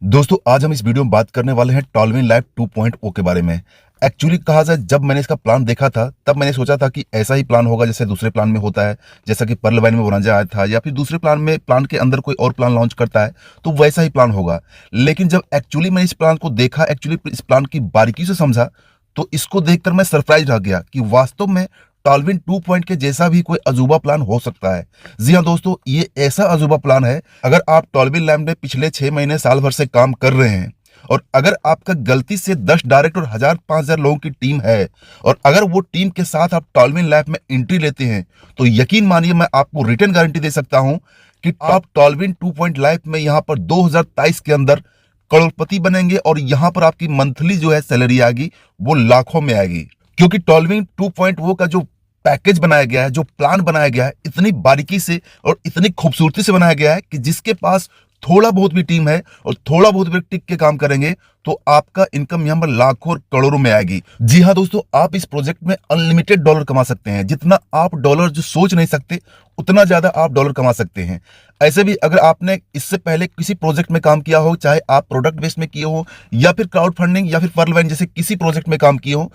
दोस्तों आज हम इस वीडियो में बात करने वाले हैं टॉलविन लाइफ 2.0 के बारे में। एक्चुअली कहा जाए, जब मैंने इसका प्लान देखा था तब मैंने सोचा था कि ऐसा ही प्लान होगा जैसे दूसरे प्लान में होता है, जैसा कि पर्ल वाइन में बोनांजा आया था या फिर दूसरे प्लान में प्लान के अंदर कोई और प्लान लॉन्च करता है तो वैसा ही प्लान होगा। लेकिन जब एक्चुअली मैंने इस प्लान को देखा, एक्चुअली इस प्लान की बारीकी से समझा, तो इसको देखकर मैं सरप्राइज रह गया कि वास्तव में टॉलविन 2 के जैसा भी कोई अजूबा प्लान हो सकता है। जी हाँ दोस्तों, ये ऐसा अजूबा प्लान है। अगर आप टॉलविन लैब में पिछले 6 महीने साल भर से काम कर रहे हैं और अगर आपका गलती से 10 डायरेक्ट और 1000-5000 लोगों की टीम है और अगर वो टीम के साथ आप टॉलविन लैब में एंट्री लेते हैं तो यकीन मानिए, मैं आपको रिटर्न गारंटी दे सकता हूं कि आप टॉलविन 2 लाइफ में यहां पर 2023 के अंदर करोड़पति बनेंगे और यहां पर आपकी मंथली जो है सैलरी आएगी वो लाखों में आएगी। क्योंकि टॉलविन 2.0 का जो पैकेज बनाया गया है, जो प्लान बनाया गया है, इतनी बारीकी से और इतनी खूबसूरती से बनाया गया है कि जिसके पास थोड़ा बहुत भी टीम है और थोड़ा बहुत भी टिक के काम करेंगे तो आपका इनकम यहां पर लाखों और करोड़ों में आएगी। जी हाँ दोस्तों, आप इस प्रोजेक्ट में अनलिमिटेड डॉलर कमा सकते हैं। जितना आप डॉलर जो सोच नहीं सकते उतना ज्यादा आप डॉलर कमा सकते हैं। ऐसे भी अगर आपने इससे पहले किसी प्रोजेक्ट में काम किया हो, चाहे आप प्रोडक्ट बेस में किए हो या फिर क्राउड फंडिंग या फिर पर्लवाइन जैसे किसी प्रोजेक्ट में काम किए हो,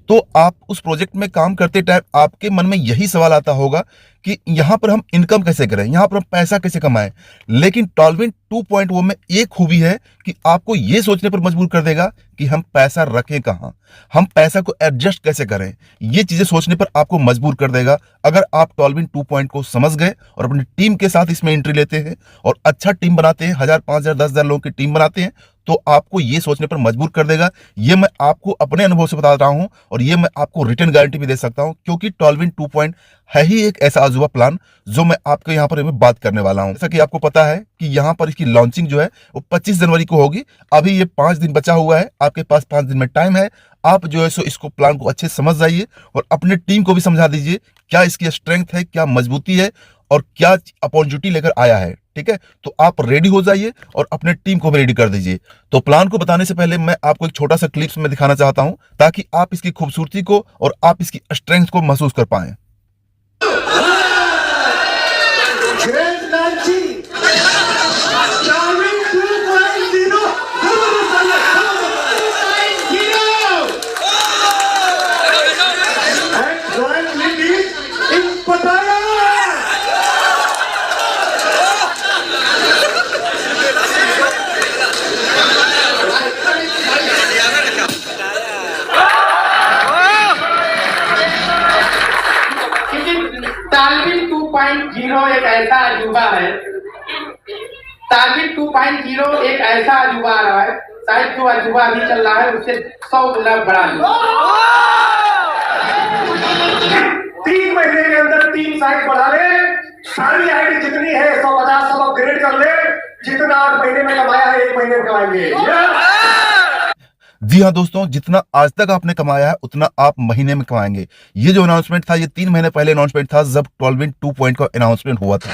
तो आप उस प्रोजेक्ट में काम करते टाइम आपके मन में यही सवाल आता होगा कि यहां पर हम इनकम कैसे करें, यहां पर हम पैसा कैसे कमाएं। लेकिन टॉलविन 2.0 में एक खूबी है कि आपको यह सोचने पर मजबूर कर देगा कि हम पैसा रखें कहां, हम पैसा को एडजस्ट कैसे करें। ये चीजें सोचने पर आपको मजबूर कर देगा। अगर आप टॉलविन 2 को समझ गए और अपनी टीम के साथ इसमें एंट्री लेते हैं और अच्छा टीम बनाते हैं, 1000, 5000, 10,000 लोगों की टीम बनाते हैं, तो आपको ये सोचने पर मजबूर कर देगा। ये मैं आपको अपने अनुभव से बता रहा हूं और ये मैं आपको रिटर्न गारंटी भी दे सकता हूं, क्योंकि टॉलविन 2 है ही एक ऐसा अजूबा प्लान जो मैं आपके यहां पर बात करने वाला हूं। जैसा कि आपको पता है कि यहां पर इसकी लॉन्चिंग जो है वो 25 जनवरी को होगी। अभी ये 5 दिन बचा हुआ है, आपके पास 5 दिन में टाइम है। आप जो है सो इसको प्लान को अच्छे समझ जाइए और अपने टीम को भी समझा दीजिए क्या इसकी स्ट्रेंथ है, क्या मजबूती है और क्या अपॉर्चुनिटी लेकर आया है। ठीक है, तो आप रेडी हो जाइए और अपने टीम को भी रेडी कर दीजिए। तो प्लान को बताने से पहले मैं आपको एक छोटा सा क्लिप्स में दिखाना चाहता हूं ताकि आप इसकी खूबसूरती को और आप इसकी स्ट्रेंथ को महसूस कर पाएं। टॉलविन 2.0 एक ऐसा अजूबा है। टॉलविन 2.0 एक ऐसा अजूबा आ रहा है, शायद जो अजूबा अभी चल रहा है उससे 100 गुना बड़ा। 3 महीने के अंदर 3 साइट बढ़ा ले, सारी आईडी जितनी है 150 सब अपग्रेड कर ले। जितना 8 महीने में कमाया है 1 महीने में कमाएंगे। जी हाँ दोस्तों, जितना आज तक आपने कमाया है उतना आप महीने में कमाएंगे। ये जो अनाउंसमेंट था ये 3 महीने पहले अनाउंसमेंट था जब टॉलविन 2 का अनाउंसमेंट हुआ था।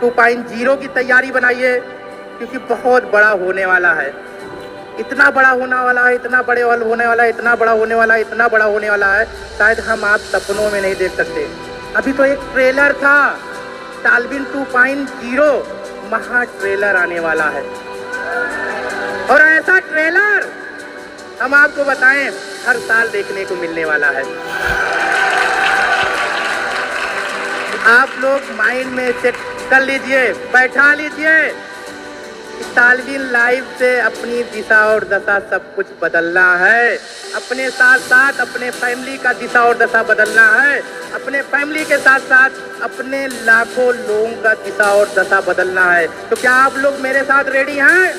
2.0 की तैयारी बनाइए क्योंकि बहुत बड़ा होने वाला है। इतना बड़ा होने वाला है, इतना बड़े होने वाला है, इतना बड़ा होने वाला है, इतना बड़ा होने वाला है, शायद हम आप सपनों में नहीं देख सकते। अभी तो एक ट्रेलर था, टॉलविन 2.0 महा ट्रेलर आने वाला है और ऐसा ट्रेलर हम आपको बताएं हर साल देखने को मिलने वाला है। आप लोग माइंड में सेट कर लीजिए, बैठा लीजिए। टॉलविन लाइफ से अपनी दिशा और दशा सब कुछ बदलना है। अपने साथ साथ अपने फैमिली का दिशा और दशा बदलना है। अपने फैमिली के साथ साथ अपने लाखों लोगों का दिशा और दशा बदलना है। तो क्या आप लोग मेरे साथ रेडी हैं?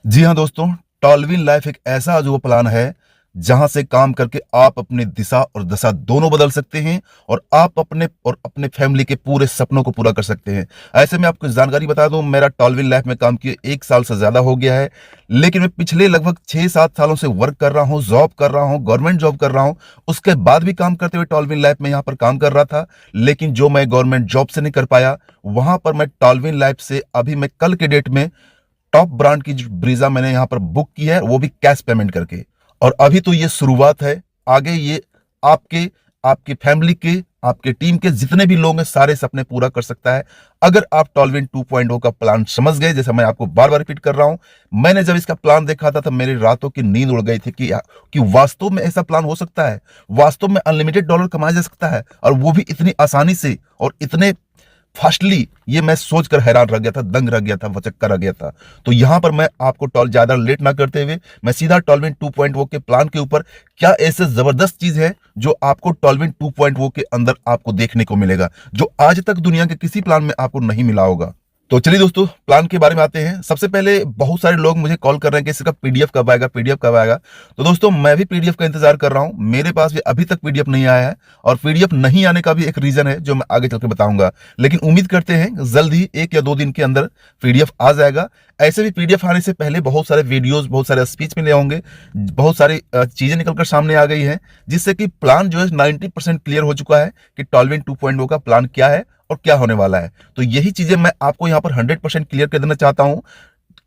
जी हाँ दोस्तों, टॉलविन लाइफ एक ऐसा अजूबा प्लान है जहां से काम करके आप अपनी दिशा और दशा दोनों बदल सकते हैं और आप अपने फैमिली के पूरे सपनों को पूरा कर सकते हैं। ऐसे में आपको जानकारी बता दूं, मेरा टॉलविन लाइफ में काम किए 1 साल से ज्यादा हो गया है, लेकिन मैं पिछले लगभग 6-7 सालों से वर्क कर रहा हूं, जॉब कर रहा हूं, गवर्नमेंट जॉब कर रहा हूं। उसके बाद भी काम करते हुए टॉलविन लाइफ में यहां पर काम कर रहा था, लेकिन जो मैं गवर्नमेंट जॉब से नहीं कर पाया, वहां पर मैं टॉलविन लाइफ से अभी मैं कल के डेट में टॉप ब्रांड की जो ब्रीजा मैंने यहां पर बुक की है, वो भी कैश पेमेंट करके। और अभी तो ये शुरुआत है, आगे ये आपके फैमिली के आपके टीम के जितने भी लोग हैं सारे सपने पूरा कर सकता है अगर आप टॉलविन 2.0 का प्लान समझ गए। जैसे मैं आपको बार बार रिपीट कर रहा हूं, मैंने जब इसका प्लान देखा था तब मेरी रातों की नींद उड़ गई थी कि वास्तव में ऐसा प्लान हो सकता है, वास्तव में अनलिमिटेड डॉलर कमाया जा सकता है, और वो भी इतनी आसानी से और इतने फास्टली। ये मैं सोचकर हैरान रह गया था, दंग रह गया था, वचक्का रह गया था। तो यहां पर मैं आपको ज्यादा लेट ना करते हुए मैं सीधा टॉलविन 2.0 के प्लान के ऊपर, क्या ऐसे जबरदस्त चीज है जो आपको टॉलविन 2.0 के अंदर आपको देखने को मिलेगा, जो आज तक दुनिया के किसी प्लान में आपको नहीं मिला होगा। तो चलिए दोस्तों, प्लान के बारे में आते हैं। सबसे पहले बहुत सारे लोग मुझे कॉल कर रहे हैं कि इसका पीडीएफ कब आएगा, पीडीएफ कब आएगा। तो दोस्तों, मैं भी पीडीएफ का इंतजार कर रहा हूं, मेरे पास भी अभी तक पीडीएफ नहीं आया है, और पीडीएफ नहीं आने का भी एक रीजन है जो मैं आगे चल के बताऊंगा। लेकिन उम्मीद करते हैं जल्द ही 1 या 2 दिन के अंदर पीडीएफ आ जाएगा। ऐसे भी पीडीएफ आने से पहले बहुत सारे वीडियोस, बहुत सारे स्पीच मिले होंगे, बहुत सारी चीजें निकलकर सामने आ गई हैं, जिससे कि प्लान जो है 90% क्लियर हो चुका है कि टॉलविन 2.0 का प्लान क्या है और क्या होने वाला है। तो यही चीजें मैं आपको यहां पर 100% क्लियर कर देना चाहता हूं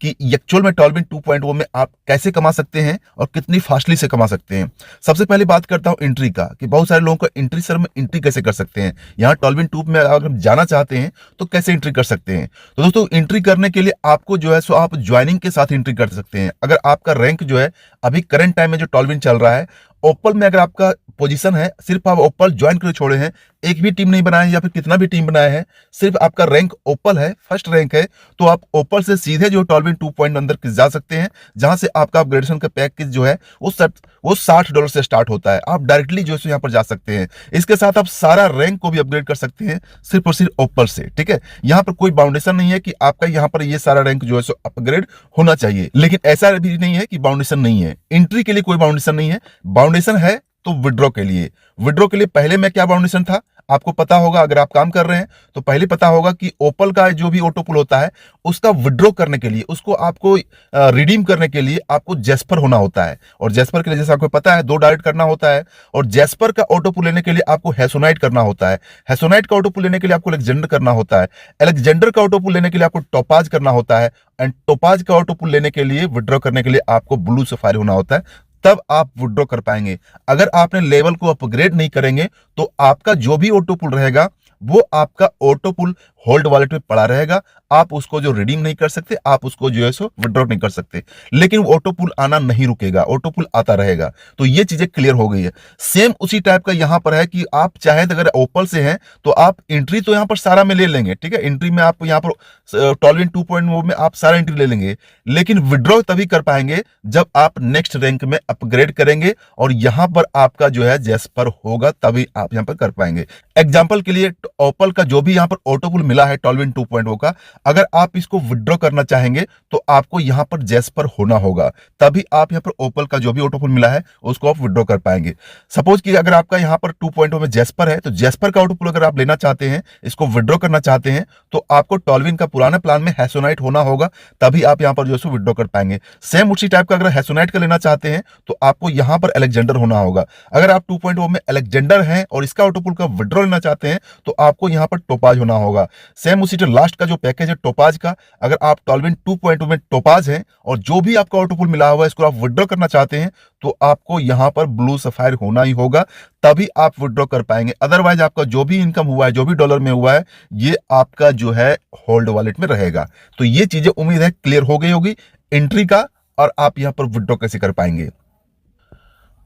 कि एक्चुअल में टॉलविन 2.0 में आप कैसे कमा सकते हैं और कितनी फास्टली से कमा सकते हैं। सबसे पहले बात करता हूं एंट्री का, कि बहुत सारे लोगों को एंट्री, सर में एंट्री कैसे कर सकते हैं, यहां टॉलविन 2 में अगर हम जाना चाहते हैं तो कैसे एंट्री कर सकते हैं। तो दोस्तों, एंट्री करने के लिए आपको जो है सो आप ज्वाइनिंग के साथ एंट्री कर सकते हैं। अगर आपका रैंक जो है अभी करंट टाइम में जो टॉलविन चल रहा है, ओपल में अगर आपका पोजीशन है, सिर्फ आप ओपल ज्वाइन करके छोड़े हैं, एक भी टीम नहीं बनाए या फिर कितना भी टीम बनाया है, सिर्फ आपका रैंक ओपल है, फर्स्ट रैंक है, तो आप ओपल से सीधे जो टॉलविन 2.0 अंदर जा सकते हैं, जहां से आपका अपग्रेडेशन का पैकेज जो है वो $60 से स्टार्ट होता है। आप डायरेक्टली जो है यहाँ पर जा सकते हैं। इसके साथ आप सारा रैंक को भी अपग्रेड कर सकते हैं सिर्फ और सिर्फ ओपल से। ठीक है, यहाँ पर कोई बाउंडेशन नहीं है कि आपका यहाँ पर ये सारा रैंक जो है सो अपग्रेड होना चाहिए, लेकिन ऐसा भी नहीं है कि बाउंडेशन नहीं है। एंट्री के लिए कोई बाउंडेशन नहीं है, बाउंडेशन है तो विड्रॉ के लिए। विड्रॉ के लिए पहले में क्या बाउंडेशन था आपको पता होगा, अगर आप काम कर रहे हैं तो पहले पता होगा कि ओपल का जो भी ऑटोपुल होता है उसका विड्रॉ करने के लिए, उसको आपको रिडीम करने के लिए आपको जैस्पर होना होता है, और जैस्पर के लिए जैसे आपको पता है 2 डायरेक्ट करना होता है, और जैस्पर का ऑटोपुल लेने के लिए आपको हेसोनाइट करना होता है, हेसोनाइट का ऑटोपुल लेने के लिए आपको अलेक्जेंडर करना होता है, अलेक्जेंडर का ऑटोपुल लेने के लिए आपको टोपाज करना होता है, एंड टोपाज का ऑटोपुल लेने के लिए, विड्रॉ करने के लिए आपको ब्लू सफारी होना होता है, तब आप विड्रॉ कर पाएंगे। अगर आपने लेवल को अपग्रेड नहीं करेंगे तो आपका जो भी ऑटोपुल रहेगा वो आपका ऑटोपुल होल्ड वॉलेट में पड़ा रहेगा, आप उसको जो रिडीम नहीं कर सकते, आप उसको जो है सो विड्रॉ नहीं कर सकते, लेकिन ऑटोपुल आना नहीं रुकेगा, ऑटोपुल आता रहेगा। तो ये चीजें क्लियर हो गई है। सेम उसी टाइप का यहां पर है कि आप चाहे तो अगर ओपल से हैं तो आप एंट्री तो यहां पर सारा में ले लेंगे, ठीक है, एंट्री में आप यहां पर टॉलविन 2.0 में आप सारा एंट्री ले लेंगे, लेकिन विड्रॉ तभी कर पाएंगे जब आप नेक्स्ट रैंक में अपग्रेड करेंगे और यहां पर आपका जो है जैस्पर होगा, तभी आप यहां पर कर पाएंगे। एग्जाम्पल के लिए ओपल का जो भी यहां पर ऑटोपुल मिला है टॉलविन 2.0 का, अगर आप इसको विड्रॉ करना चाहेंगे तो आपको यहां पर जैस्पर होना होगा, तभी आप यहां पर ओपल का जो भी ऑटोपुल मिला है उसको आप विड्रॉ कर पाएंगे। सपोज कि अगर आपका यहां पर 2.0 में जैस्पर है, तो जैस्पर का ऑटोपुल अगर आप लेना चाहते हैं, इसको विड्रॉ करना चाहते हैं, तो आपको टॉलविन का पुराने प्लान में हेसोनाइट होना होगा, तभी आप यहां पर जो है विड्रॉ कर पाएंगे। सेम उसी टाइप का अगर हेसोनाइट का लेना चाहते हैं तो आपको यहां पर अलेक्जेंडर होना होगा। अगर आप 2.0 में अलेक्जेंडर हैं और इसका ऑटोपुल का विड्रॉ लेना चाहते हैं तो आपको यहां पर टोपाज होना होगा। सेम उसी तरह लास्ट का जो पैकेज है टोपाज का, अगर आप टॉलविन 2.0 में टोपाज हैं और जो भी आपका ऑटोपुल मिला हुआ है इसको आप विड्रॉ करना चाहते हैं, तो आपको यहां पर ब्लू सफायर होना ही होगा, तभी आप विड्रॉ कर पाएंगे। अदरवाइज आपका जो भी इनकम हुआ है, जो भी डॉलर में हुआ है, ये आपका जो है होल्ड वॉलेट में रहेगा। तो ये चीजें उम्मीद है क्लियर हो गई होगी एंट्री का, और आप यहां पर विड्रॉ कैसे कर पाएंगे।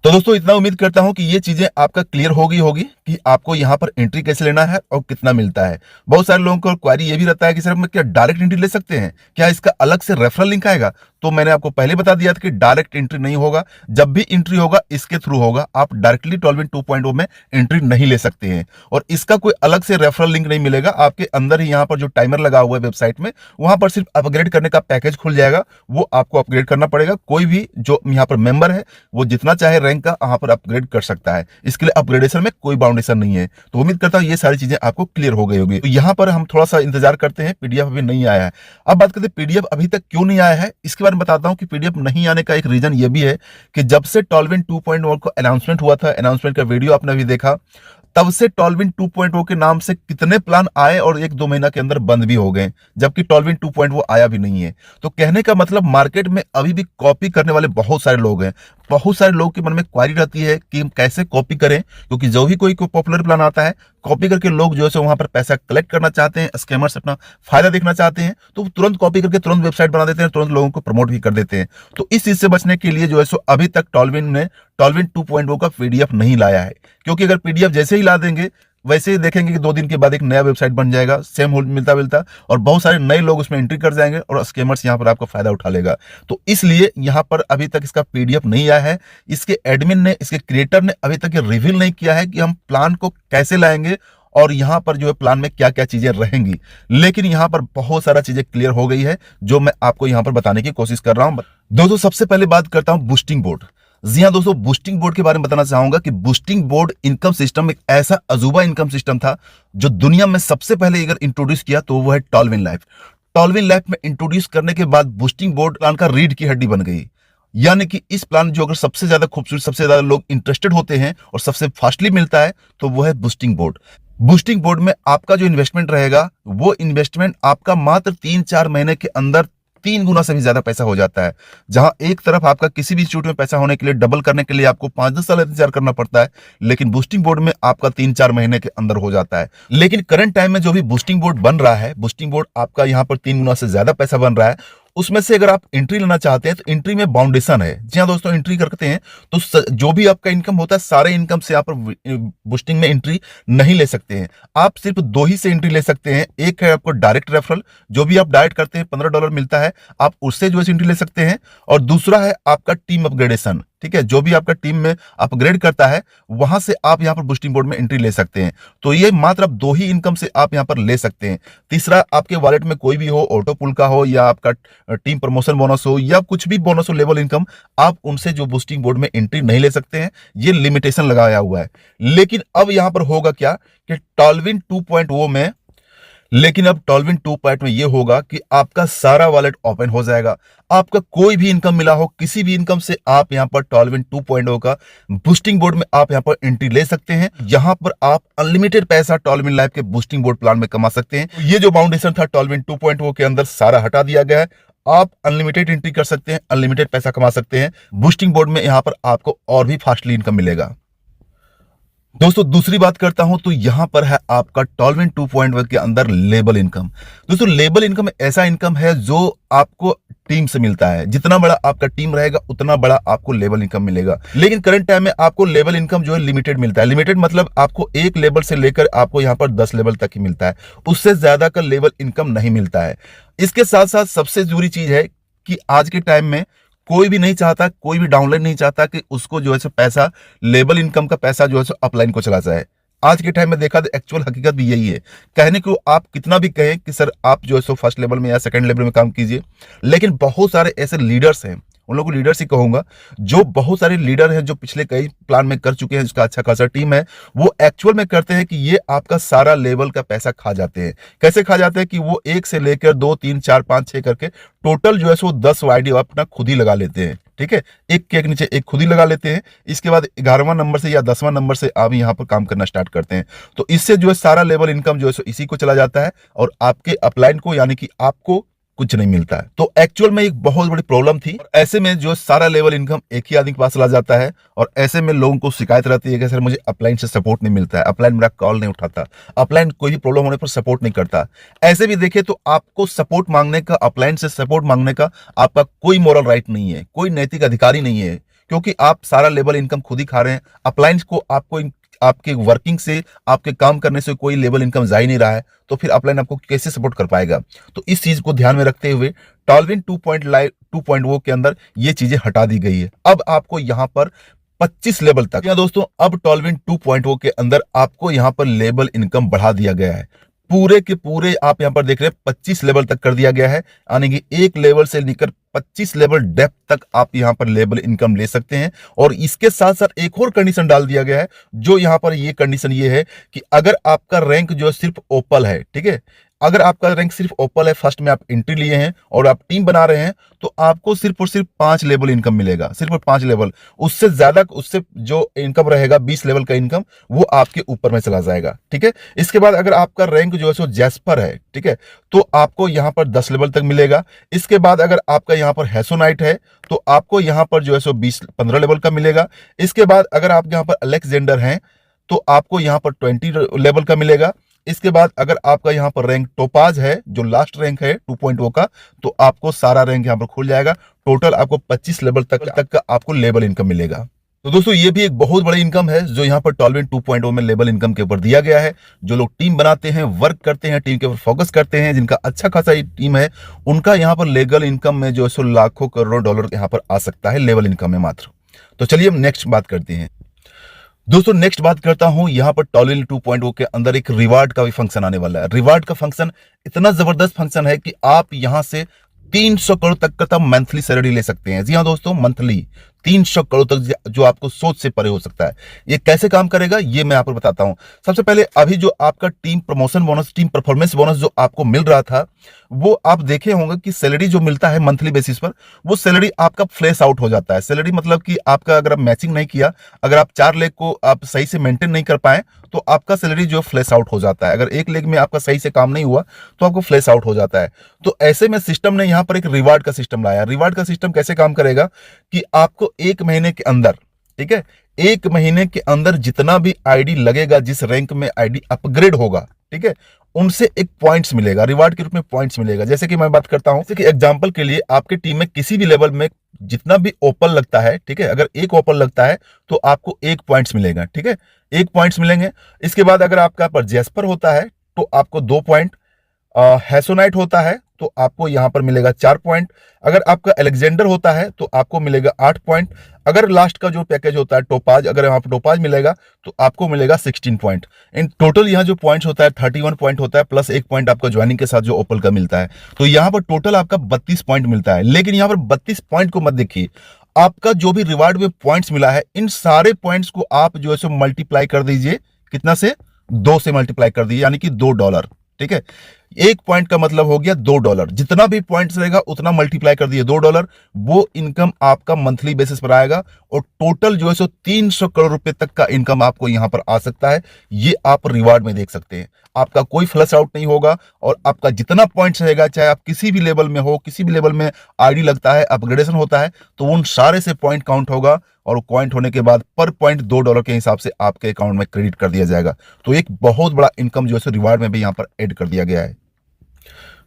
तो दोस्तों, इतना उम्मीद करता हूं कि ये चीजें आपका क्लियर हो गई होगी कि आपको यहां पर एंट्री कैसे लेना है और कितना मिलता है। बहुत सारे लोगों को क्वेरी ये भी रहता है कि सर मैं क्या डायरेक्ट एंट्री ले सकते हैं, क्या इसका अलग से रेफरल लिंक आएगा? तो मैंने आपको पहले बता दिया था कि डायरेक्ट एंट्री नहीं होगा, जब भी एंट्री होगा इसके थ्रू होगा, आप डायरेक्टली टॉलविन 2.0 में एंट्री नहीं ले सकते हैं, और इसका कोई अलग से रेफरल लिंक नहीं मिलेगा। आपके अंदर ही यहाँ पर जो टाइमर लगा हुआ है वेबसाइट में, वहां पर सिर्फ अपग्रेड करने का पैकेज खुल जाएगा, वो आपको अपग्रेड करना पड़ेगा। कोई भी जो यहाँ पर मेंबर है वो जितना चाहे रैंक का यहाँ पर अपग्रेड कर सकता है, इसके लिए अपग्रेडेशन में कोई बाउंडेशन नहीं है। तो उम्मीद करता हूं ये सारी चीजें आपको क्लियर हो गई होगी। तो यहाँ पर हम थोड़ा सा इंतजार करते हैं, पीडीएफ अभी नहीं आया है। अब बात करते हैं पीडीएफ अभी तक क्यों नहीं आया है, इसके बारे में बताता हूं कि पीडीएफ नहीं आने का एक रीजन ये भी है कि जब से टॉलविन 2.0 को अनाउंसमेंट हुआ था, अनाउंसमेंट का वीडियो आपने अभी देखा, तब से टॉलविन 2.0 के नाम से कितने प्लान आए और 1-2 महीना के अंदर बंद भी हो गए, जबकि टॉलविन 2.0 आया भी नहीं है। तो कहने का मतलब मार्केट में अभी भी कॉपी करने वाले बहुत सारे लोग हैं। बहुत सारे लोग के मन में क्वारी रहती है कि हम कैसे कॉपी करें, क्योंकि जो भी कोई पॉपुलर प्लान आता है, कॉपी करके लोग जो है वहां पर पैसा कलेक्ट करना चाहते हैं, स्कैमर्स अपना फायदा देखना चाहते हैं, तो तुरंत कॉपी करके तुरंत वेबसाइट बना देते हैं, तुरंत लोगों को प्रमोट भी कर देते हैं। तो इस चीज से बचने के लिए जो है अभी तक टॉलविन 2.0 का पीडीएफ नहीं लाया है, क्योंकि अगर पीडीएफ जैसे ही ला देंगे वैसे ही देखेंगे कि 2 दिन के बाद एक नया वेबसाइट बन जाएगा, सेम मिलता मिलता, और बहुत सारे नए लोग उसमें एंट्री कर जाएंगे और स्कैमर्स यहाँ पर आपका फायदा उठा लेगा। तो इसलिए यहाँ पर अभी तक इसका पीडीएफ नहीं आया है। इसके एडमिन ने, इसके क्रिएटर ने अभी तक ये रिवील नहीं किया है कि हम प्लान को कैसे लाएंगे और यहाँ पर जो है प्लान में क्या क्या चीजें रहेंगी। लेकिन यहाँ पर बहुत सारा चीजें क्लियर हो गई है जो मैं आपको यहाँ पर बताने की कोशिश कर रहा हूँ। दोस्तों सबसे पहले बात करता हूँ बूस्टिंग बोर्ड। जी हाँ दोस्तों, बूस्टिंग बोर्ड के बारे में बताना चाहूंगा कि बूस्टिंग बोर्ड इनकम सिस्टम एक ऐसा अजूबा इनकम सिस्टम था जो दुनिया में सबसे पहले अगर इंट्रोड्यूस किया तो वो है टॉलविन लाइफ। टॉलविन लाइफ में इंट्रोड्यूस करने के बाद बूस्टिंग बोर्ड प्लान का रीढ़ की हड्डी बन गई। यानी कि इस प्लान जो अगर सबसे ज्यादा खूबसूरत, सबसे ज्यादा लोग इंटरेस्टेड होते हैं और सबसे फास्टली मिलता है तो वो है बूस्टिंग बोर्ड। बूस्टिंग बोर्ड में आपका जो इन्वेस्टमेंट रहेगा, वो इन्वेस्टमेंट आपका मात्र 3-4 महीने के अंदर 3 गुना से भी ज्यादा पैसा हो जाता है। जहां एक तरफ आपका किसी भी इंस्टीट्यूट में पैसा होने के लिए डबल करने के लिए आपको 5-10 साल इंतजार करना पड़ता है, लेकिन बूस्टिंग बोर्ड में आपका 3-4 महीने के अंदर हो जाता है। लेकिन करंट टाइम में जो भी बूस्टिंग बोर्ड बन रहा है, बूस्टिंग बोर्ड आपका यहाँ पर 3 गुना से ज्यादा पैसा बन रहा है। उसमें से अगर आप एंट्री लेना चाहते हैं तो एंट्री में बाउंडेशन है। जी हाँ दोस्तों, एंट्री करते हैं तो जो भी आपका इनकम होता है, सारे इनकम से आप बूस्टिंग में एंट्री नहीं ले सकते हैं। आप सिर्फ 2 ही से एंट्री ले सकते हैं। एक है आपको डायरेक्ट रेफरल, जो भी आप डायरेक्ट करते हैं $15 मिलता है, आप उससे जो है एंट्री ले सकते हैं। और दूसरा है आपका टीम अपग्रेडेशन। ठीक है, जो भी आपका टीम में अपग्रेड करता है वहां से आप यहाँ पर बूस्टिंग बोर्ड में एंट्री ले सकते हैं। तो ये मात्र आप 2 ही इनकम से आप यहाँ पर ले सकते हैं। तीसरा, आपके वॉलेट में कोई भी हो, ऑटो पुल का हो या आपका टीम प्रमोशन बोनस हो या कुछ भी बोनस हो, लेवल इनकम, आप उनसे जो बूस्टिंग बोर्ड में एंट्री नहीं ले सकते हैं। ये लिमिटेशन लगाया हुआ है। लेकिन अब यहाँ पर होगा क्या कि टॉलविन 2.0 में अब टॉलविन 2.0 में ये होगा कि आपका सारा वॉलेट ओपन हो जाएगा। आपका कोई भी इनकम मिला हो, किसी भी इनकम से आप यहां पर टॉलविन 2.0 का बूस्टिंग बोर्ड में आप यहां पर एंट्री ले सकते हैं। यहां पर आप अनलिमिटेड पैसा टॉलविन लाइफ के बूस्टिंग बोर्ड प्लान में कमा सकते हैं। ये जो बाउंडेशन था टॉलविन 2.0 के अंदर सारा हटा दिया गया है। आप अनलिमिटेड एंट्री कर सकते हैं, अनलिमिटेड पैसा कमा सकते हैं। बूस्टिंग बोर्ड में यहां पर आपको और भी फास्टली इनकम मिलेगा। दोस्तों दूसरी बात करता हूं तो यहां पर है आपका टॉलविन 2.1 के अंदर लेबल इनकम। दोस्तों लेबल इनकम ऐसा इनकम है जो आपको टीम से मिलता है। जितना बड़ा आपका टीम रहेगा उतना बड़ा आपको लेबल इनकम मिलेगा। लेकिन करंट टाइम में आपको लेबल इनकम जो है लिमिटेड मिलता है। लिमिटेड मतलब आपको 1 लेवल से लेकर आपको यहां पर 10 लेवल तक ही मिलता है, उससे ज्यादा का लेवल इनकम नहीं मिलता है। इसके साथ साथ सबसे जरूरी चीज है कि आज के टाइम में कोई भी नहीं चाहता, कोई भी डाउनलाइन नहीं चाहता कि उसको जो है सो पैसा, लेबल इनकम का पैसा जो है सो अपलाइन को चला जाए। आज के टाइम में देखा तो एक्चुअल हकीकत भी यही है। कहने को आप कितना भी कहें कि सर आप जो है सो फर्स्ट लेवल में या सेकंड लेवल में काम कीजिए, लेकिन बहुत सारे ऐसे लीडर्स हैं, उन लोगों को लीडर्स ही कहूंगा, जो बहुत सारे लीडर हैं जो पिछले कई प्लान में कर चुके हैं, जिसका अच्छा खासा टीम है, वो एक्चुअल में करते हैं कि ये आपका सारा लेवल का पैसा खा जाते हैं। कैसे खा जाते हैं कि वो 1 से लेकर 2, 3, 4, 5, 6 करके टोटल जो है सो 10 आईडी अपना खुद ही लगा लेते हैं। ठीक है, एक के नीचे एक खुद ही लगा लेते हैं। इसके बाद 11वां नंबर से या 10वां नंबर से आप यहाँ पर काम करना स्टार्ट करते हैं। तो इससे जो है सारा लेवल इनकम जो है सो इसी को चला जाता है और आपके अपलाइन को, यानी कि आपको कुछ नहीं मिलता है। तो एक्चुअल में एक बहुत बड़ी प्रॉब्लम थी। ऐसे में जो सारा लेवल इनकम एक ही आदमी के पास चला जाता है और ऐसे में लोगों को शिकायत रहती है कि सर मुझे अपलाइन से सपोर्ट नहीं मिलता है, अपलाइन मेरा कॉल नहीं उठाता, अपलाइन कोई भी प्रॉब्लम होने पर सपोर्ट नहीं करता। ऐसे भी देखे तो आपको सपोर्ट मांगने का, अपलाइन से सपोर्ट मांगने का आपका कोई मॉरल राइट नहीं है, कोई नैतिक अधिकारी नहीं है, क्योंकि आप सारा लेवल इनकम खुद ही खा रहे हैं। अपलाइन को आपको आपके वर्किंग से, आपके काम करने से कोई लेवल इनकम जा ही नहीं रहा है, तो फिर अपलाइन आपको कैसे सपोर्ट कर पाएगा। तो इस चीज को ध्यान में रखते हुए टॉलविन 2.0 के अंदर ये चीजें हटा दी गई है। अब आपको यहां पर 25 लेवल तक, या दोस्तों अब टॉलविन 2.0 के अंदर आपको यहां पर लेवल इनकम बढ़ा दिया गया है। पूरे के पूरे आप यहां पर देख रहे हैं 25 लेवल तक कर दिया गया है, यानी कि 1 लेवल से लेकर 25 लेवल डेप्थ तक आप यहां पर लेवल इनकम ले सकते हैं। और इसके साथ साथ एक और कंडीशन डाल दिया गया है, जो यहां पर ये कंडीशन ये है कि अगर आपका रैंक जो सिर्फ ओपल है, ठीक है, अगर आपका रैंक सिर्फ ओपल है, फर्स्ट में आप एंट्री लिए हैं और आप टीम बना रहे हैं, तो आपको सिर्फ और सिर्फ 5 लेवल इनकम मिलेगा, सिर्फ और 5 लेवल। उससे ज्यादा, उससे जो इनकम रहेगा 20 लेवल का इनकम, वो आपके ऊपर में चला जाएगा, ठीक है। इसके बाद अगर आपका रैंक जो है सो जैस्पर है, ठीक है, तो आपको यहाँ पर 10 लेवल तक मिलेगा। इसके बाद अगर आपका यहाँ पर हैसोनाइट है, तो आपको यहाँ पर जो है सो 15 लेवल का मिलेगा। इसके बाद अगर आप यहाँ पर अलेक्जेंडर हैं, तो आपको यहाँ पर 20 लेवल का मिलेगा। इसके बाद अगर आपका यहाँ पर रैंक टोपाज है, जो लास्ट रैंक है 2.0 का, तो आपको सारा रैंक यहाँ पर खुल जाएगा। टोटल आपको 25 लेवल तक का आपको लेवल इनकम मिलेगा। तो दोस्तों ये भी एक बहुत बड़ी इनकम है जो यहाँ पर टॉलविन 2.0 में लेवल इनकम के ऊपर दिया गया है। जो लोग टीम बनाते हैं, वर्क करते हैं, टीम के ऊपर फोकस करते हैं, जिनका अच्छा खासा टीम है, उनका यहाँ पर लेवल इनकम में जो है सो लाखों करोड़ों डॉलर यहाँ पर आ सकता है लेवल इनकम में मात्र। तो चलिए हम नेक्स्ट बात करते हैं। दोस्तों नेक्स्ट बात करता हूं, यहां पर टॉलविन 2.0 के अंदर एक रिवार्ड का भी फंक्शन आने वाला है। रिवार्ड का फंक्शन इतना जबरदस्त फंक्शन है कि आप यहां से 300 करोड़ तक का मंथली सैलरी ले सकते हैं। जी हाँ दोस्तों, मंथली 300 करोड़ तक, जो आपको सोच से परे हो सकता है। ये कैसे काम करेगा ये मैं आपको बताता हूं। सबसे पहले अभी जो आपका team promotion bonus, team performance bonus जो आपको मिल रहा था, वो आप देखे होंगे कि सैलरी जो मिलता है मंथली बेसिस पर, वो सैलरी आपका फ्लैश आउट हो जाता है। सैलरी मतलब कि आपका अगर आप मैचिंग नहीं किया, अगर आप 4 लेग को आप सही से मेंटेन नहीं कर पाए, तो आपका सैलरी जो फ्लैश आउट हो जाता है। अगर एक लेग में आपका सही से काम नहीं हुआ, तो आपको फ्लैश आउट हो जाता है। तो ऐसे में सिस्टम ने यहाँ पर एक रिवार्ड का सिस्टम लाया। रिवार्ड का सिस्टम कैसे काम करेगा कि आपको 1 महीने के अंदर, ठीक है, 1 महीने के अंदर जितना भी आईडी लगेगा, जिस रैंक में आईडी अपग्रेड होगा, ठीक है, उनसे एक पॉइंट्स मिलेगा, रिवार्ड के रूप में पॉइंट्स मिलेगा। जैसे कि मैं बात करता हूं, जैसे कि एग्जांपल के लिए आपके टीम में किसी भी लेवल में जितना भी ओपल लगता है, ठीक है, अगर 1 ओपल लगता है तो आपको 1 पॉइंट्स मिलेगा, ठीक है, 1 पॉइंट्स मिलेंगे। इसके बाद अगर आपका पर जैस्पर होता है तो आपको 2 पॉइंट, हैसोनाइट होता है तो आपको यहां पर मिलेगा 4 पॉइंट, अगर आपका अलेक्जेंडर होता है तो आपको मिलेगा 8 पॉइंट, अगर लास्ट का जो पैकेज होता है टोपाज, अगर यहाँ पर टोपाज मिलेगा तो आपको मिलेगा 16 पॉइंट। इन टोटल यहाँ जो पॉइंट्स होता है 31 पॉइंट होता है, प्लस 1 पॉइंट आपका ज्वाइनिंग के साथ जो ओपल का मिलता है। तो यहाँ पर टोटल आपका 32 पॉइंट मिलता है। लेकिन यहाँ पर 32 पॉइंट को मत देखिए, आपका जो भी रिवार्ड में पॉइंट्स मिला है, इन सारे पॉइंट्स को आप जो है सो मल्टीप्लाई कर दीजिए, कितना से, 2 से मल्टीप्लाई कर दीजिए, यानी कि $2, ठीक है। 1 पॉइंट का मतलब हो गया $2। जितना भी पॉइंट्स रहेगा उतना मल्टीप्लाई कर दिए, $2, वो इनकम आपका मंथली बेसिस पर आएगा। और टोटल जो है सो 300 करोड़ रुपए तक का इनकम आपको यहां पर आ सकता है। ये आप रिवार्ड में देख सकते हैं। आपका कोई फ्लश आउट नहीं होगा और आपका जितना पॉइंट्स रहेगा, चाहे आप किसी भी लेवल में हो, किसी भी लेवल में आईडी लगता है, अपग्रेडेशन होता है, तो उन सारे से पॉइंट काउंट होगा और पॉइंट होने के बाद पर पॉइंट $2 के हिसाब से आपके अकाउंट में क्रेडिट कर दिया जाएगा। तो एक बहुत बड़ा इनकम जो है रिवार्ड में भी यहाँ पर ऐड कर दिया गया है।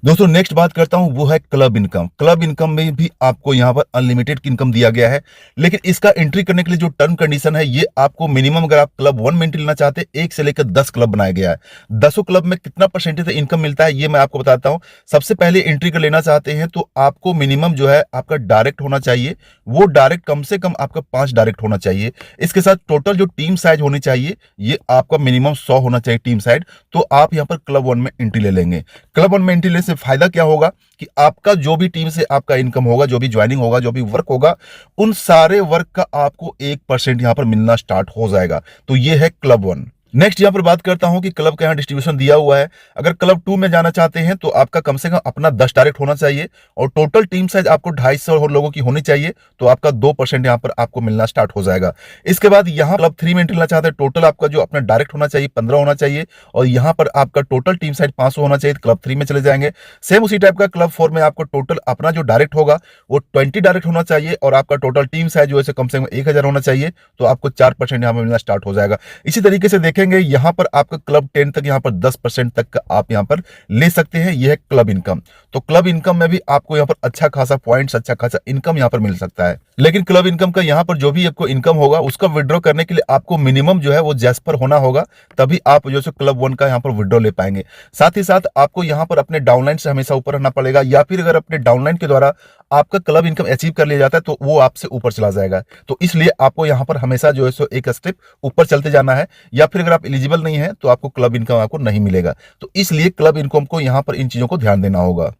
दोस्तों नेक्स्ट बात करता हूं, वो है क्लब इनकम। क्लब इनकम में भी आपको यहां पर अनलिमिटेड इनकम दिया गया है, लेकिन इसका एंट्री करने के लिए जो टर्म कंडीशन है, ये आपको मिनिमम, अगर आप क्लब 1 में एंट्री लेना चाहते हैं, 1 से लेकर 10 क्लब बनाया गया है। 10 क्लब में कितना परसेंटेज इनकम मिलता है ये मैं आपको बताता हूं। सबसे पहले एंट्री कर लेना चाहते हैं तो आपको मिनिमम जो है आपका डायरेक्ट होना चाहिए, वो डायरेक्ट कम से कम आपका 5 डायरेक्ट होना चाहिए। इसके साथ टोटल जो टीम साइज होनी चाहिए, ये आपका मिनिमम 100 होना चाहिए टीम साइज। तो आप यहाँ पर क्लब 1 में एंट्री ले लेंगे। क्लब 1 में एंट्री लेने से फायदा क्या होगा कि आपका जो भी टीम से आपका इनकम होगा, जो भी ज्वाइनिंग होगा, जो भी वर्क होगा, उन सारे वर्क का आपको 1% यहां पर मिलना स्टार्ट हो जाएगा। तो ये है क्लब 1। नेक्स्ट यहां पर बात करता हूं कि क्लब का यहां डिस्ट्रीब्यूशन दिया हुआ है। अगर क्लब 2 में जाना चाहते हैं तो आपका कम से कम अपना 10 डायरेक्ट होना चाहिए और टोटल टीम साइज आपको 250 लोगों की होनी चाहिए। तो आपका 2% यहां पर आपको मिलना स्टार्ट हो जाएगा। इसके बाद यहां क्लब 3 में एंट्री लेना चाहते हैं, टोटल आपका जो अपना डायरेक्ट होना चाहिए 15 होना चाहिए और यहां पर आपका टोटल टीम साइज 500 होना चाहिए। क्लब 3 में चले जाएंगे। सेम उसी टाइप का क्लब 4 में आपको टोटल अपना जो डायरेक्ट होगा वो 20 डायरेक्ट होना चाहिए और आपका टोटल टीम साइज जो है कम से कम 1000 होना चाहिए। तो आपको 4% यहां पर मिलना स्टार्ट हो जाएगा। इसी तरीके से देखेंगे यहां पर आपका क्लब 10 तक, यहां पर 10% तक का आप यहां पर ले सकते हैं। यह है क्लब इनकम। तो क्लब इनकम में भी आपको यहां पर अच्छा खासा पॉइंट्स, अच्छा खासा इनकम यहां पर मिल सकता है। लेकिन क्लब इनकम का यहां पर जो भी आपको इनकम होगा उसका विड्रॉ करने के लिए आपको मिनिमम जो है वो जैस्पर होना होगा, तभी आप जो है क्लब 1 का यहां पर विड्रॉ ले पाएंगे। साथ ही साथ आपको यहां पर अपने डाउनलाइन से हमेशा ऊपर रहना पड़ेगा, या फिर अगर अपने डाउनलाइन के द्वारा आपका क्लब इनकम अचीव कर लिया जाता है तो वो आपसे ऊपर चला जाएगा। तो इसलिए आपको यहां पर हमेशा जो है सो एक स्टेप ऊपर चलते जाना है, या फिर अगर आप एलिजिबल नहीं है तो आपको क्लब इनकम आपको नहीं मिलेगा। तो इसलिए क्लब इनकम को यहां पर इन चीजों को ध्यान देना होगा।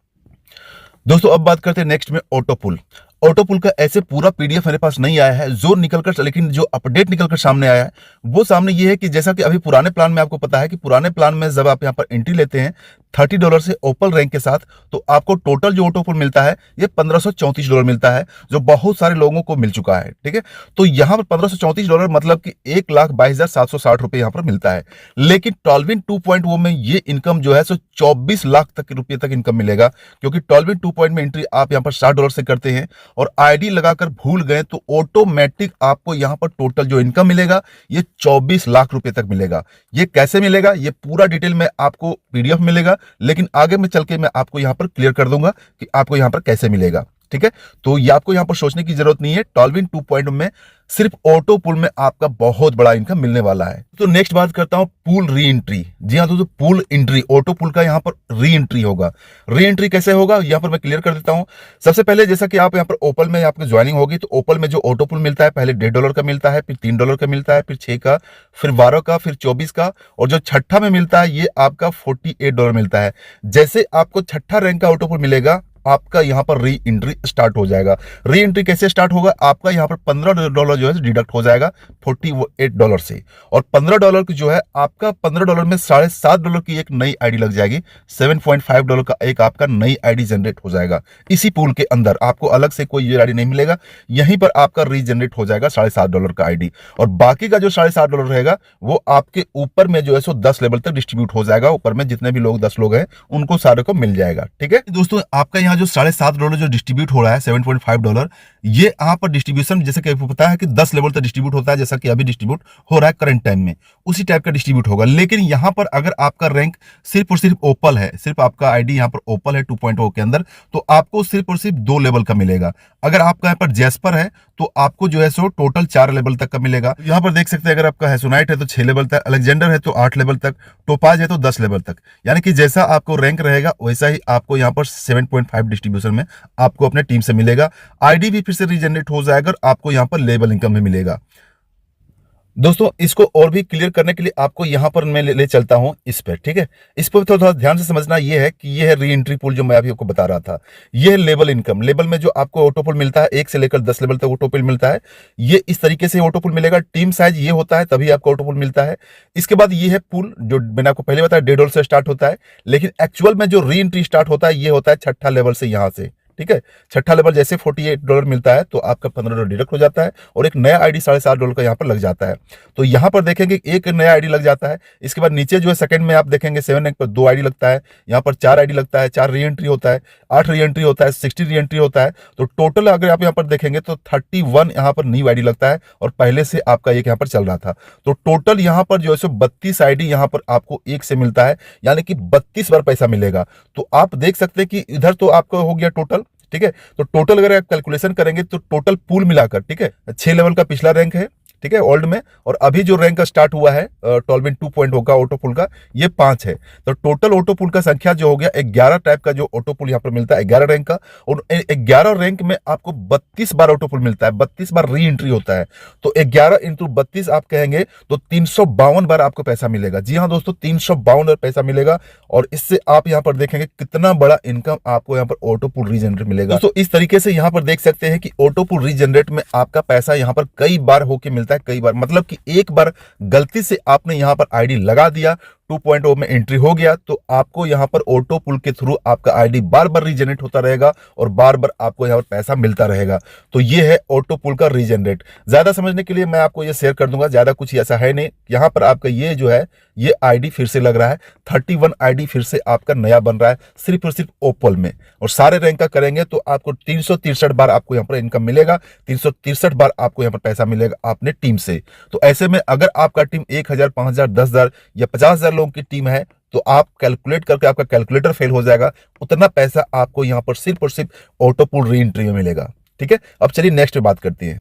दोस्तों अब बात करते हैं नेक्स्ट में ऑटोपुल। ऑटोपुल का ऐसे पूरा पीडीएफ मेरे पास नहीं आया है जो निकलकर, लेकिन जो अपडेट निकलकर सामने आया है वो सामने ये है कि जैसा कि अभी पुराने प्लान में आपको पता है कि पुराने प्लान में जब आप यहाँ पर एंट्री लेते हैं $30 से ओपल रैंक के साथ, तो आपको टोटल जो ऑटो पुल मिलता है ये $1534 मिलता है, जो बहुत सारे लोगों को मिल चुका है। ठीक है, तो यहाँ पर $1534 मतलब कि 1,22,760 यहाँ पर मिलता है। लेकिन टॉलविन 2.0 में ये इनकम जो है सो 24 लाख तक रुपये तक इनकम मिलेगा, क्योंकि टॉलविन 2.0 में एंट्री आप यहाँ पर $60 से करते हैं और आईडी लगाकर भूल गए तो ऑटोमेटिक आपको यहाँ पर टोटल जो इनकम मिलेगा ये 24 लाख रुपए तक मिलेगा। ये कैसे मिलेगा, ये पूरा डिटेल में आपको पीडीएफ मिलेगा, लेकिन आगे में चल के मैं आपको यहाँ पर क्लियर कर दूंगा कि आपको यहाँ पर कैसे मिलेगा। ठीक है, तो ये आपको यहाँ पर सोचने की जरूरत नहीं है। टॉलविन 2.0 में सिर्फ ऑटो पुल में आपका बहुत बड़ा इनकम मिलने वाला है। तो नेक्स्ट बात करता हूं पूल री एंट्री। जी हाँ दोस्तों, पूल एंट्री ऑटो पुल का यहाँ पर री एंट्री होगा। री एंट्री कैसे होगा यहाँ पर मैं क्लियर कर देता हूं। सबसे पहले जैसा कि आप यहाँ पर ओपल में आपकी ज्वाइनिंग होगी, तो ओपल में जो ऑटो पुल मिलता है पहले $1.5 का मिलता है, फिर $3 का मिलता है, फिर 6 का, फिर 12 का, फिर 24 का, और जो छठा में मिलता है ये आपका $48 मिलता है। जैसे आपको छठा रैंक का ऑटो पुल मिलेगा आपका यहाँ पर री एंट्री स्टार्ट हो जाएगा। री एंट्री कैसे स्टार्ट होगा, आपका यहाँ पर $15 जो है डिडक्ट हो जाएगा $48 से, और $15 की जो है आपका $15 में $7.5 की एक नई आईडी लग जाएगी। $7.5 का एक आपका नई आईडी जनरेट हो जाएगा। इसी पूल के अंदर आपको अलग से कोई ये आईडी नहीं मिलेगा, यहीं पर आपका रीजनरेट हो जाएगा $7.5 का आईडी, और बाकी का जो $7.5 रहेगा वो आपके ऊपर में जो है सो 10 लेवल तक डिस्ट्रीब्यूट हो जाएगा। ऊपर में जितने भी लोग 10 लोग हैं उनको सारे को मिल जाएगा। ठीक है दोस्तों, आपका यहाँ जो $7.5 जो डिस्ट्रीब्यूट हो रहा है $7.5, ये यहाँ पर डिस्ट्रीब्यूशन जैसे कि आपको पता है कि 10 लेवल तक डिस्ट्रीब्यूट होता है, जैसा कि अभी डिस्ट्रीब्यूट हो रहा है करंट टाइम में, उसी टाइप का डिस्ट्रीब्यूट होगा। लेकिन यहाँ पर अगर आपका रैंक सिर्फ और सिर्फ ओपल है, सिर्फ आपका आईडी यहाँ पर ओपल है 2.0 के अंदर, तो आपको सिर्फ और सिर्फ 2 लेवल का मिलेगा। अगर आपका यहाँ पर जैस्पर है तो आपको जो है सो टोटल 4 लेवल तक का मिलेगा। यहाँ पर देख सकते हैं, अगर आपका हैसोनाइट है तो 6 लेवल तक, अलेक्जेंडर है तो 8 लेवल तक, टोपाज है तो 10 लेवल तक। यानी कि जैसा आपको रैंक रहेगा वैसा ही आपको यहाँ पर 7.5 डिस्ट्रीब्यूशन में आपको अपने टीम से मिलेगा। आईडी भी फिर से रीजनरेट हो जाएगा और आपको यहाँ पर लेवल इनकम में मिलेगा। दोस्तों इसको और भी क्लियर करने के लिए आपको यहां पर मैं ले चलता हूं इस पर। ठीक है, इस पर थोड़ा ध्यान से समझना ये है कि ये है री एंट्री पुल जो मैं अभी आपको बता रहा था। ये है लेवल इनकम। लेवल में जो आपको ऑटो पुल मिलता है 1 से लेकर 10 लेवल तक ऑटो पुल मिलता है, ये इस तरीके से ऑटो पुल मिलेगा। टीम साइज ये होता है तभी आपको ऑटो पुल मिलता है। इसके बाद ये है पुल जो मैंने आपको पहले बताया $1.5 से स्टार्ट होता है, लेकिन एक्चुअल में जो री एंट्री स्टार्ट होता है ये होता है छठा लेवल से, यहां से। ठीक है, छठा लेवल जैसे $48 मिलता है तो आपका $15 डिडक्ट हो जाता है और एक नया आईडी $7.5 का यहाँ पर लग जाता है। तो यहाँ पर देखेंगे एक नया आईडी लग जाता है। इसके बाद नीचे जो है सेकंड में आप देखेंगे 7 रैंक पर 2 आईडी लगता है, यहाँ पर 4 आईडी लगता है, 4 री एंट्री होता है, 8 री एंट्री होता है, 60 री एंट्री होता है। तो टोटल अगर आप यहाँ पर देखेंगे तो 31 यहाँ पर न्यू आईडी लगता है और पहले से आपका एक यहाँ पर चल रहा था। तो टोटल यहाँ पर जो है 32 आईडी यहाँ पर आपको एक से मिलता है, यानी कि 32 बार पैसा मिलेगा। तो आप देख सकते हैं कि इधर तो आपका हो गया टोटल। ठीक है, तो टोटल अगर आप कैलकुलेशन करेंगे तो टोटल पूल मिलाकर, ठीक है, 6 लेवल का पिछला रैंक है, ठीक है, ओल्ड में, और अभी जो रैंक स्टार्ट हुआ है टॉलविन 2.0 का ऑटो पुल का ये 5 है। तो टोटल ऑटो पुल का संख्या जो हो गया 11 टाइप का जो ऑटो पुल यहाँ पर मिलता है 11 रैंक का, और 11 रैंक में आपको 32 बार ऑटो पुल मिलता है, 32 बार री एंट्री होता है। तो 11 × 32 आप कहेंगे तो 352 बार आपको पैसा मिलेगा। जी हाँ दोस्तों, 352 बार पैसा मिलेगा, और इससे आप यहाँ पर देखेंगे कितना बड़ा इनकम आपको यहाँ पर ऑटो पुल रीजनरेट मिलेगा। तो इस तरीके से यहाँ पर देख सकते हैं कि ऑटो पुल रीजनरेट में आपका पैसा यहाँ पर कई बार होके मिलता है, कई बार, मतलब कि एक बार गलती से आपने यहां पर आईडी लगा दिया, 2.0 में एंट्री हो गया, तो आपको यहां पर ऑटो पुल के थ्रू आपका आईडी बार बार रीजनरेट होता रहेगा और बार बार आपको यहां पर पैसा मिलता रहेगा। तो ये है ऑटो पुल का रीजनरेट। ज्यादा समझने के लिए मैं आपको ये शेयर कर दूंगा, ज्यादा कुछ ऐसा है नहीं। यहां पर आपका ये जो है ये आईडी फिर से लग रहा है, 31 आईडी फिर से आपका नया बन रहा है सिर्फ और सिर्फ ओपल में, और सारे रैंक का करेंगे तो आपको 363 बार आपको यहाँ पर इनकम मिलेगा, 363 बार आपको यहाँ पर पैसा मिलेगा अपने टीम से। तो ऐसे में अगर आपका टीम 1000, 5000, 10,000 या 50,000 लोगों की टीम है तो आप कैलकुलेट करके आपका कैलकुलेटर फेल हो जाएगा, उतना पैसा आपको यहाँ पर सिर्फ और सिर्फ ऑटो पुल री एंट्री में मिलेगा। ठीक है, अब चलिए नेक्स्ट पे बात करते हैं।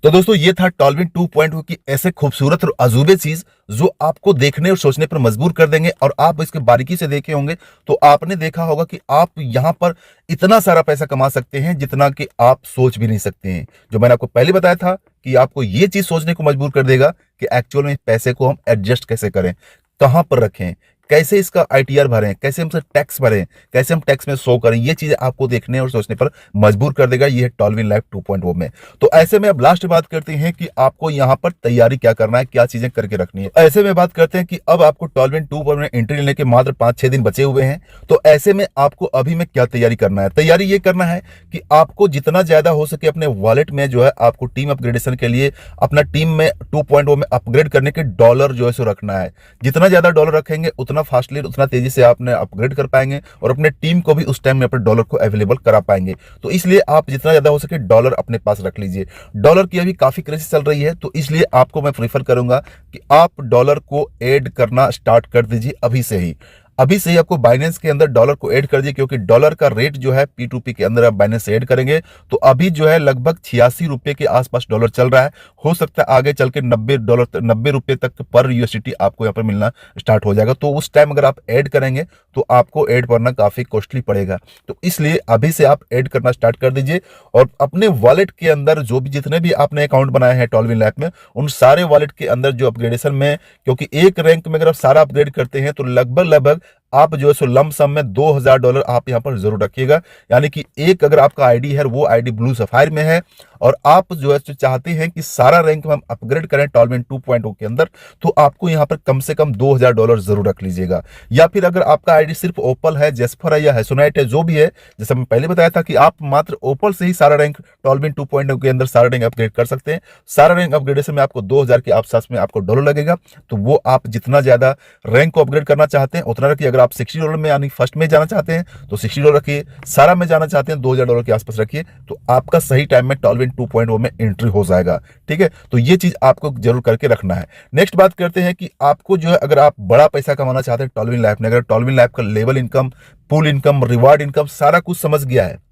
तो दोस्तों ये था टॉलविन 2.0 की ऐसे खूबसूरत और अजूबे चीज जो आपको देखने और सोचने पर मजबूर कर देंगे, और आप इसके बारीकी से देखे होंगे तो आपने देखा होगा कि आप यहां पर इतना सारा पैसा कमा सकते हैं जितना कि आप सोच भी नहीं सकते हैं। जो मैंने आपको पहले बताया था कि आपको ये चीज सोचने को मजबूर कर देगा कि एक्चुअल में पैसे को हम एडजस्ट कैसे करें, कहां पर रखें, कैसे इसका ITR भरें, कैसे हम टैक्स भरें, कैसे हम टैक्स में शो करें, ये चीजें आपको देखने और सोचने पर मजबूर कर देगा ये टॉलविन लाइफ 2.0 में। तो ऐसे में अब लास्ट बात करते हैं कि आपको यहाँ पर तैयारी क्या करना है, क्या चीजें करके रखनी है। ऐसे में बात करते हैं कि अब आपको टॉलविन 2.0 में एंट्री लेने के मात्र 5-6 दिन बचे हुए हैं। तो ऐसे में आपको अभी में क्या तैयारी करना है? तैयारी ये करना है कि आपको जितना ज्यादा हो सके अपने वॉलेट में जो है आपको टीम अपग्रेडेशन के लिए अपना टीम में 2.0 में अपग्रेड करने के डॉलर जो है सो रखना है। जितना ज्यादा डॉलर रखेंगे उतना फास्टली, उतना तेजी से आपने अपग्रेड कर पाएंगे और अपने टीम को भी उस टाइम में अपने डॉलर को अवेलेबल करा पाएंगे। तो इसलिए आप जितना ज्यादा हो सके डॉलर अपने पास रख लीजिए। डॉलर की अभी काफी क्रेज चल रही है, तो इसलिए आपको मैं प्रीफर करूंगा कि आप डॉलर को ऐड करना स्टार्ट कर दीजिए अभी से ही। अभी से ही आपको बाइनेंस के अंदर डॉलर को ऐड कर दिए, क्योंकि डॉलर का रेट जो है P2P के अंदर आप बाइनेंस से ऐड करेंगे तो अभी जो है लगभग 86 रुपए के आसपास डॉलर चल रहा है। हो सकता है आगे चल के 90 रुपए तक पर USDT आपको यहाँ पर मिलना स्टार्ट हो जाएगा। तो उस टाइम अगर आप ऐड करेंगे तो आपको ऐड करना काफी कॉस्टली पड़ेगा। तो इसलिए अभी से आप ऐड करना स्टार्ट कर दीजिए और अपने वॉलेट के अंदर जो भी जितने भी आपने अकाउंट बनाए हैं टॉलविन लैब में, उन सारे वॉलेट के अंदर जो अपग्रेडेशन में, क्योंकि एक रैंक में अगर आप सारा अपग्रेड करते हैं तो लगभग आप जो है सो लम सम में $2000 आप यहां पर जरूर रखिएगा। यानी कि एक अगर आपका आईडी है वो आईडी ब्लू सफायर में है और आप जो है चाहते हैं कि सारा रैंक में हम अपग्रेड करें टॉलविन 2.0 के अंदर, तो आपको यहां पर कम से कम $2000 जरूर रख लीजिएगा। या फिर अगर आपका आईडी सिर्फ ओपल है, जेस्पर है या हेसोनाइट है, जो भी है, जैसे मैं पहले बताया था कि आप मात्र ओपल से ही सारा रैंक टॉलविन 2.0 के अंदर सारा रैंक अपग्रेड कर सकते हैं। सारा रैंक अपग्रेडेशन में आपको 2000 के आसपास में आपको डॉलर लगेगा। तो वो आप जितना ज्यादा रैंक को अपग्रेड करना चाहते हैं उतना रखिए। अगर आप $60 में यानी फर्स्ट में जाना चाहते हैं तो $60 रखिए, सारा में जाना चाहते हैं $2000 के आसपास रखिए, तो आपका सही टाइम में टॉलविन 2.0 में एंट्री हो जाएगा। ठीक है, तो ये चीज आपको जरूर करके रखना है। नेक्स्ट बात करते हैं कि आपको जो है अगर आप बड़ा पैसा कमाना चाहते हैं टॉलविन लैब में, अगर टॉलविन लैब का level income, pool income, reward income सारा कुछ समझ गया है,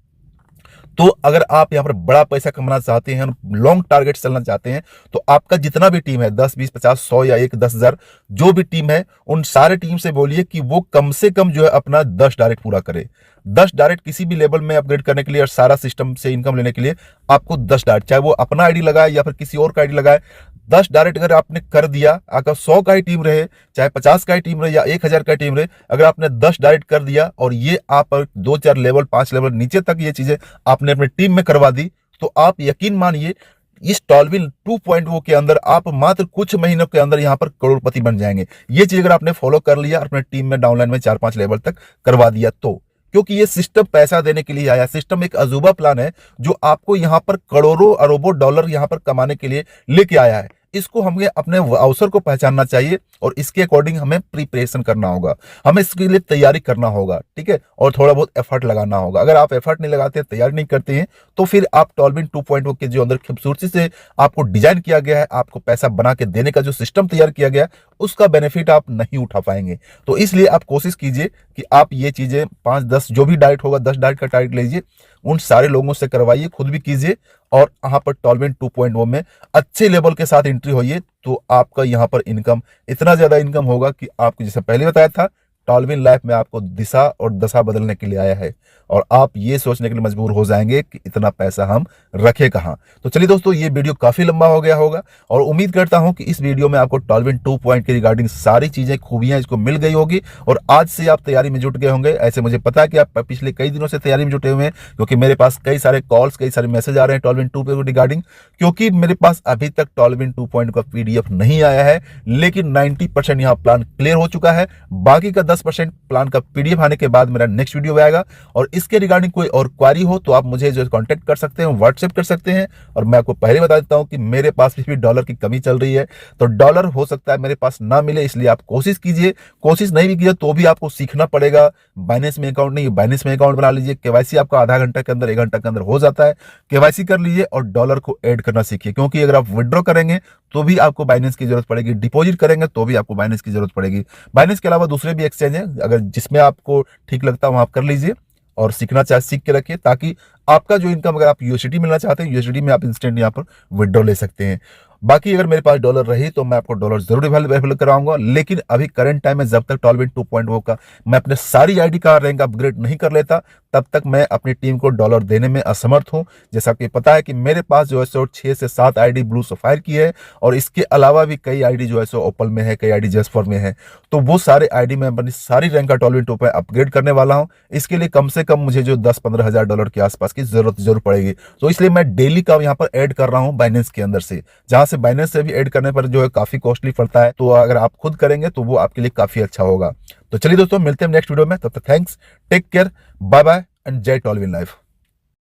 तो अगर आप यहाँ पर बड़ा पैसा कमाना चाहते हैं, लॉन्ग टारगेट चलना चाहते हैं, तो आपका जितना भी टीम है 10, 20, 50, 100 या 1, 10,000 जो भी टीम है, उन सारे टीम से बोलिए कि वो कम से कम जो है अपना 10 डायरेक्ट पूरा करे। 10 डायरेक्ट किसी भी लेवल में अपग्रेड करने के लिए और सारा सिस्टम से इनकम लेने के लिए आपको 10 डायरेक्ट, चाहे वो अपना आईडी लगाए या फिर किसी और का आईडी लगाए, 10 डायरेक्ट अगर आपने कर दिया, अगर 100 का ही टीम रहे, चाहे 50 का ही टीम रहे या 1000 का टीम रहे, अगर आपने 10 डायरेक्ट कर दिया और ये आप 2-4 लेवल 5 लेवल नीचे तक ये चीजें आपने अपनी टीम में करवा दी, तो आप यकीन मानिए इस टॉलविन 2.0 के अंदर आप मात्र कुछ महीनों के अंदर यहां पर करोड़पति बन जाएंगे। ये चीज अगर आपने फॉलो कर लिया, अपने टीम में डाउनलाइन में 4-5 लेवल तक करवा दिया, तो क्योंकि ये सिस्टम पैसा देने के लिए आया, सिस्टम एक अजूबा प्लान है जो आपको यहां पर करोड़ों अरबों डॉलर यहां पर कमाने के लिए लेके आया है। इसको हमें अपने अवसर को पहचानना चाहिए और इसके अकॉर्डिंग हमें प्रिपरेशन करना होगा, हमें इसके लिए तैयारी करना होगा। ठीक है, और थोड़ा बहुत एफर्ट लगाना होगा। अगर आप एफर्ट नहीं लगाते, तैयारी नहीं करते हैं, तो फिर आप टॉलविन 2.0 के जो अंदर खूबसूरती से आपको डिजाइन किया गया है, आपको पैसा बना के देने का जो सिस्टम तैयार किया गया, उसका बेनिफिट आप नहीं उठा पाएंगे। तो इसलिए आप कोशिश कीजिए कि आप ये चीजें 5-10 जो भी डाइट होगा, 10 डाइट का टारगेट लीजिए, उन सारे लोगों से करवाइए, खुद भी कीजिए और यहाँ पर टॉलविन 2.0 में अच्छे लेवल के साथ एंट्री होइए। तो आपका यहाँ पर इनकम इतना ज्यादा इनकम होगा कि आपको, जैसे पहले बताया था, टॉलविन लाइफ में आपको दिशा और दशा बदलने के लिए आया है और आप ये सोचने के लिए मजबूर हो जाएंगे कि इतना पैसा हम रखे कहाँ। तो चलिए दोस्तों, ये वीडियो काफी लंबा हो गया होगा और उम्मीद करता हूं कि इस वीडियो में आपको टॉलविन 2.0 के रिगार्डिंग सारी चीजें, खूबियां इसको मिल गई होगी और आज से आप तैयारी में जुट गए होंगे। ऐसे मुझे पता है कि आप पिछले कई दिनों से तैयारी में जुटे हुए हैं, क्योंकि मेरे पास कई सारे कॉल्स, कई सारे मैसेज आ रहे हैं टॉलविन 2.0 रिगार्डिंग, क्योंकि मेरे पास अभी तक टॉलविन 2.0 का PDF नहीं आया है, लेकिन 90% यहाँ प्लान क्लियर हो चुका है। बाकी का 10% प्लान का PDF आने के बाद मेरा नेक्स्ट वीडियो आएगा और इसके रिगार्डिंग कोई और क्वारी हो तो आप मुझे जो कांटेक्ट कर सकते हैं, व्हाट्सएप कर सकते हैं। और मैं आपको पहले बता देता हूं कि मेरे पास भी डॉलर की कमी चल रही है, तो डॉलर हो सकता है मेरे पास ना मिले, इसलिए आप कोशिश कीजिए। कोशिश नहीं भी कीजिए तो भी आपको सीखना पड़ेगा। बाइनेंस में अकाउंट नहीं, बाइनेंस में अकाउंट बना लीजिए। KYC आपका आधा घंटा के अंदर, 1 घंटा के अंदर हो जाता है। KYC कर लीजिए और डॉलर को ऐड करना सीखिए, क्योंकि अगर आप विड्रॉ करेंगे तो भी आपको बाइनेंस की जरूरत पड़ेगी, डिपॉजिट करेंगे तो भी आपको बाइनेंस की जरूरत पड़ेगी। बाइनेंस के अलावा दूसरे भी एक्सचेंज है, अगर जिसमें आपको ठीक लगता है वहां आप कर लीजिए और सीखना चाहे सीख के रखिए, ताकि आपका जो इनकम, अगर आप USDT मिलना चाहते हैं, USDT में आप इंस्टेंट यहाँ पर विड्रॉ ले सकते हैं। बाकी अगर मेरे पास डॉलर रही तो मैं आपको डॉलर जरूर अवेलेबल कराऊंगा, लेकिन अभी करंट टाइम में जब तक टॉलविन 2.0 का मैं अपने सारी आईडी का रैंक अपग्रेड नहीं कर लेता तब तक मैं अपनी टीम को डॉलर देने में असमर्थ हूं। जैसा कि पता है कि मेरे पास जो है सो 6 से 7 आईडी ब्लू सफायर की है और इसके अलावा भी कई आईडी जो है सो ओपल में है, कई आईडी जेस्पर में है। तो वो सारे आईडी में अपनी सारी रैंक का टॉलविन 2 पे अपग्रेड करने वाला हूं। इसके लिए कम से कम मुझे जो 10-15 हजार डॉलर के आसपास की जरूरत जरूर पड़ेगी। तो इसलिए मैं डेली का यहाँ पर ऐड कर रहा हूँ बाइनेंस के अंदर से, जहां से बाइनेंस से भी ऐड करने पर जो है काफी कॉस्टली पड़ता है। तो अगर आप खुद करेंगे तो वो आपके लिए काफी अच्छा होगा। तो चलिए दोस्तों, मिलते हैं नेक्स्ट वीडियो में। तब तक thanks, take care, bye bye and जय टॉलविन लाइफ।